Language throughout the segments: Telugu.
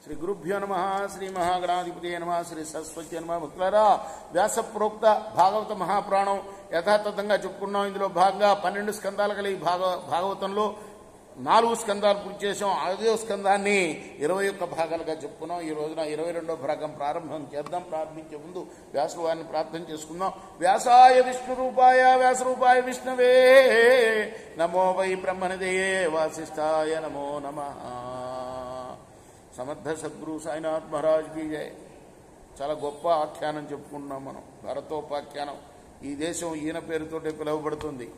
శ్రీ గురుభ్యో నమ శ్రీ మహాగణాధిపతి నమ శ్రీ సరస్వతి నమ భక్తులారా వ్యాస ప్రోక్త భాగవత మహాపురాణం యథాతథంగా చెప్పుకున్నాం. ఇందులో భాగంగా 12 స్కందాలు కలిగి భాగవతంలో 4 స్కందాలు పూర్తి చేసాం. 5వ స్కందాన్ని 21 భాగాలుగా చెప్పుకున్నాం. ఈ రోజున 22వ భాగం ప్రారంభం చేద్దాం. ప్రారంభించే ముందు వ్యాసుల వారిని ప్రార్థన చేసుకుందాం. వ్యాసాయ విష్ణు రూపాయ వ్యాస రూపాయ విష్ణవే నమో వై బ్రహ్మణిదయే వాసిష్ఠాయ నమో నమః. సమర్థ సద్గురు సాయినాథ్ మహారాజ్ की జయ. చాలా గొప్ప ఆఖ్యానం చెప్పుకుంటున్నాం మనం. భరతోపాఖ్యానం. ఈ దేశం ఈయన పేరుతోటే పిలువబడుతుంది.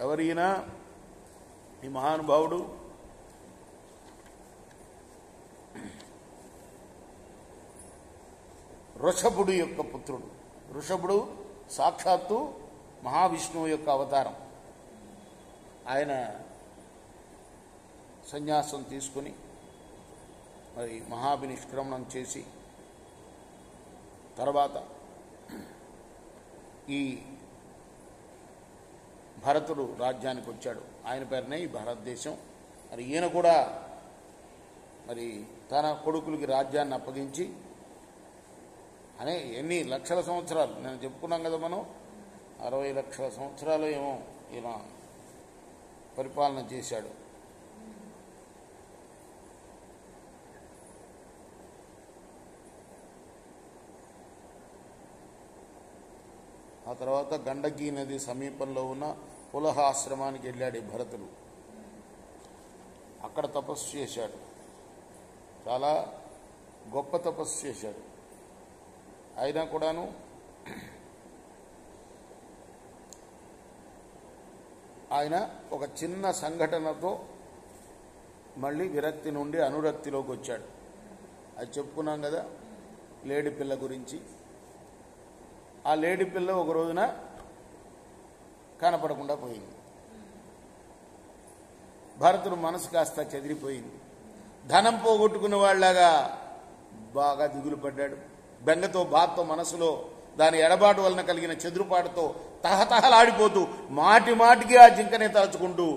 ఎవరైనా ఈ మహానుభావుడు వృషభుడు యొక్క పుత్రుడు. వృషభుడు సాక్షాత్తు మహావిష్ణువు యొక్క అవతారం. ఆయన సన్యాసం తీసుకుని మరి మహాభినిష్క్రమణం చేసి తర్వాత ఈ భరతుడు రాజ్యానికి వచ్చాడు. ఆయన పేరునే ఈ భారతదేశం. మరి ఈయన కూడా మరి తన కొడుకులకి రాజ్యాన్ని అప్పగించి అనే ఎన్ని లక్షల సంవత్సరాలు నేను చెప్పుకున్నాం కదా మనం, 60 లక్షల సంవత్సరాలు ఏమో ఈయన పరిపాలన చేశాడు. ఆ తర్వాత గండకీ నది సమీపంలో ఉన్న పులహ ఆశ్రమానికి వెళ్ళాడు ఈ భరతుడు. అక్కడ తపస్సు చేశాడు. చాలా గొప్ప తపస్సు చేశాడు. అయినా కూడాను ఆయన ఒక చిన్న సంఘటనతో మళ్ళీ విరక్తి నుండి అనురక్తిలోకి వచ్చాడు. అది చెప్పుకున్నాం కదా లేడి పిల్ల గురించి. ఆ లేడి పిల్ల ఒక రోజున కనపడకుండా పోయింది. భరతుడు మనసు కాస్త చెదిరిపోయింది. ధనం పోగొట్టుకున్న వాళ్ళలాగా బాగా దిగులు పడ్డాడు. బెంగతో బాధతో మనసులో దాని ఎడబాటు వలన కలిగిన చెదురుపాటుతో తహతహలాడిపోతూ మాటి మాటికి ఆ జింకనే తలుచుకుంటూ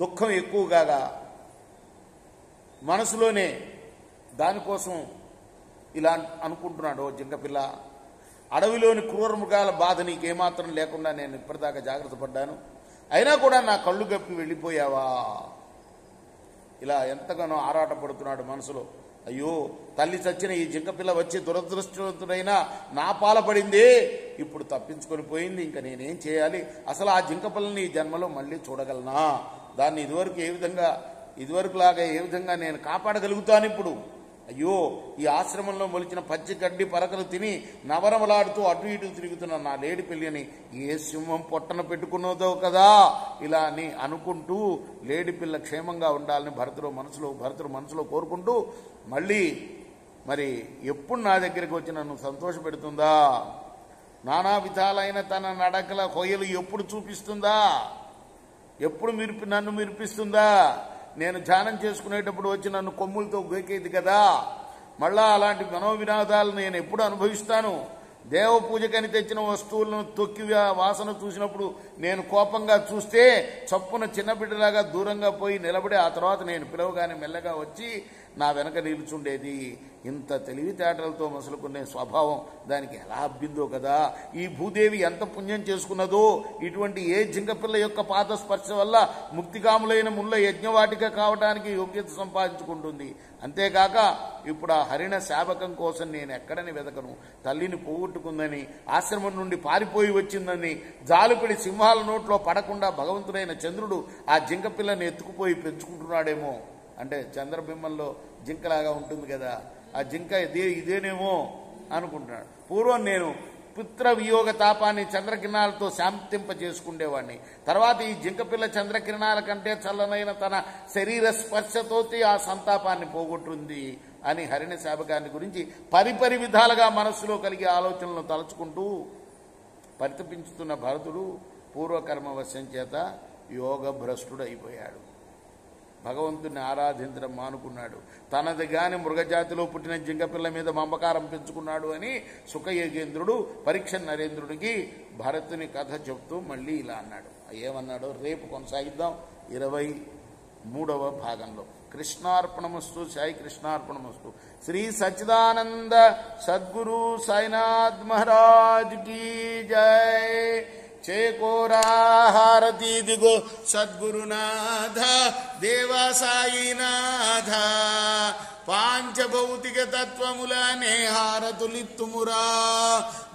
దుఃఖం ఎక్కువగా మనసులోనే దానికోసం ఇలా అనుకుంటున్నాడు. ఓ జింక పిల్ల, అడవిలోని క్రూర మృగాల బాధ నీకేమాత్రం లేకుండా నేను ఇప్పటిదాకా జాగ్రత్త పడ్డాను. అయినా కూడా నా కళ్ళు గప్పి వెళ్ళిపోయావా? ఇలా ఎంతగానో ఆరాటపడుతున్నాడు మనసులో. అయ్యో తల్లి చచ్చిన ఈ జింక పిల్ల వచ్చి దురదృష్టవంతుడైనా నా పాలపడింది, ఇప్పుడు తప్పించుకొని పోయింది. ఇంకా నేనేం చేయాలి? అసలు ఆ జింక పిల్లని ఈ జన్మలో మళ్ళీ చూడగలనా? దాన్ని ఇదివరకులాగా ఏ విధంగా నేను కాపాడగలుగుతాను ఇప్పుడు? అయ్యో ఈ ఆశ్రమంలో మొలిచిన పచ్చి గడ్డి పరకలు తిని నవరమలాడుతూ అటు ఇటు తిరుగుతున్న నా లేడి పిల్లని ఏ సింహం పొట్టన పెట్టుకున్నదో కదా ఇలా అని అనుకుంటూ లేడి పిల్ల క్షేమంగా ఉండాలని భరతుడు మనసులో కోరుకుంటూ మళ్ళీ మరి ఎప్పుడు నా దగ్గరికి వచ్చి నన్ను సంతోషపెడుతుందా? నానా విధాలైన తన నడకల హొయలు ఎప్పుడు చూపిస్తుందా? ఎప్పుడు నన్ను మిరిపిస్తుందా? నేను ధ్యానం చేసుకునేటప్పుడు వచ్చి నన్ను కొమ్ములతో గోకేది కదా. మళ్ళా అలాంటి మనోవినాదాలు నేను ఎప్పుడు అనుభవిస్తాను? దేవ పూజకని తెచ్చిన వస్తువులను తొక్కి వాసన చూసినప్పుడు నేను కోపంగా చూస్తే చప్పున చిన్న బిడ్డలాగా దూరంగా పోయి నిలబడి ఆ తర్వాత నేను పిలవగానే మెల్లగా వచ్చి నా వెనక నిలుచుండేది. ఇంత తెలివితేటలతో మసులుకునే స్వభావం దానికి ఎలా అబ్బిందో కదా. ఈ భూదేవి ఎంత పుణ్యం చేసుకున్నదో. ఇటువంటి ఏ జింకపిల్ల యొక్క పాద స్పర్శ వల్ల ముక్తికాములైన ముళ్ళ యజ్ఞవాటిక కావడానికి యోగ్యత సంపాదించుకుంటుంది. అంతేకాక ఇప్పుడు ఆ హరిణ శాపకం కోసం నేను ఎక్కడని వెదకను. తల్లిని పోగొట్టుకుందని, ఆశ్రమం నుండి పారిపోయి వచ్చిందని, జాలుపడి సింహాల నోట్లో పడకుండా భగవంతుడైన చంద్రుడు ఆ జింకపిల్లని ఎత్తుకుపోయి పెంచుకుంటున్నాడేమో. అంటే చంద్రబింబంలో జింకలాగా ఉంటుంది కదా, ఆ జింక ఇదేనేమో అనుకుంటున్నాడు. పూర్వం నేను పుత్ర వియోగ తాపాన్ని చంద్రకిరణాలతో శాంతింప చేసుకుండేవాడిని. తర్వాత ఈ జింకపిల్ల చంద్రకిరణాల కంటే చల్లనైన తన శరీర స్పర్శతో ఆ సంతాపాన్ని పోగొట్టుంది అని హరిణ శాపకాన్ని గురించి పరిపరి విధాలుగా మనస్సులో కలిగే ఆలోచనలను తలుచుకుంటూ పరితపించుతున్న భరతుడు పూర్వకర్మ వశం చేత యోగ భ్రష్టుడు అయిపోయాడు. భగవంతుని ఆరాధించడం మానుకున్నాడు. తనది గాని మృగజాతిలో పుట్టిన జింకపిల్ల మీద మమకారం పెంచుకున్నాడు అని సుఖయోగేంద్రుడు పరీక్ష నరేంద్రుడికి భరతుని కథ చెప్తూ మళ్ళీ ఇలా అన్నాడు. ఏమన్నాడో రేపు కొనసాగిద్దాం 23వ భాగంలో. కృష్ణార్పణమస్తు. సాయి కృష్ణార్పణమస్తు. శ్రీ సచ్చిదానంద సద్గురు సాయినాథ్ మహారాజ్ కీ జై. చేకోరా హారతి దిగో సద్గురునాథ దేవా సాయినాథ. పాంచభౌతిక తత్వములనే హారతులిత్తుమురా.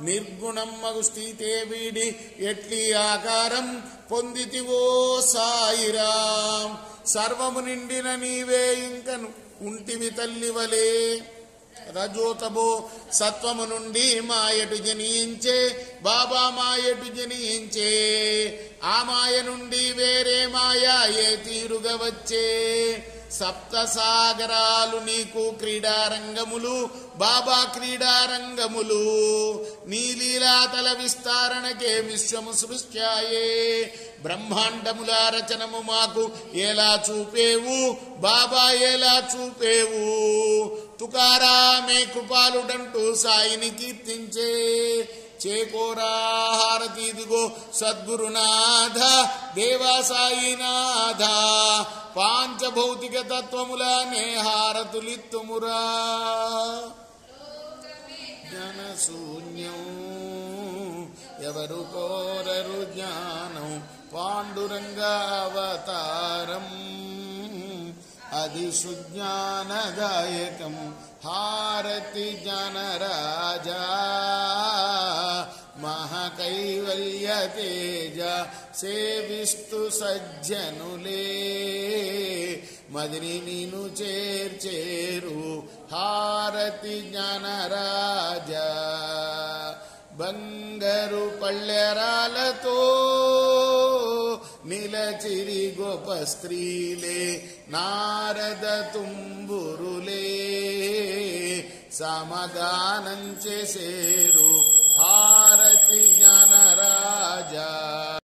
నిర్గుణమ్మగు స్థితే వీడి ఎట్లి ఆకారం పొందితివో సాయిరాం. సర్వము నిండిన నీవే ఇంకను ఉంటివి తల్లివలే. రజోతబో సత్వము నుండి మాయటు జనించే బాబా మాయటు జనించే. ఆ మాయ నుండి వేరే మాయ ఏ తీరుగా వచ్చే. సప్త సాగరాలు నీకు క్రీడారంగములు బాబా క్రీడారంగములు. నీలీలాతల విస్తారణకే విశ్వము సృష్ట్యాయే. బ్రహ్మాండముల రచనము మాకు ఎలా చూపేవు బాబా ఎలా చూపేవు. తుకారామే కృపాలుడంటూ సాయిని కీర్తించే. చేకోరా హారతి దిగో సద్గురునాథ దేవా సాయినాథ. పాంచభౌతిక తత్వములనే హారతులిత్తుమురా. జ్ఞానశూన్యం ఎవరు కోరరు జ్ఞానం. పాండురంగావతారం అది సుజ్ఞానదాయకం. హారతి జ్ఞానరాజా మహాకైవల్య తేజ. సేవిస్తు సజ్జనులే మదిని నీను చేర్చేరు. హారతి జ్ఞానరాజా. బంగారు పళ్ళెరాలతో నిలచిరి గొప్ప స్త్రీలే. నారద తుంబురులే సమాధానం చేసేరు.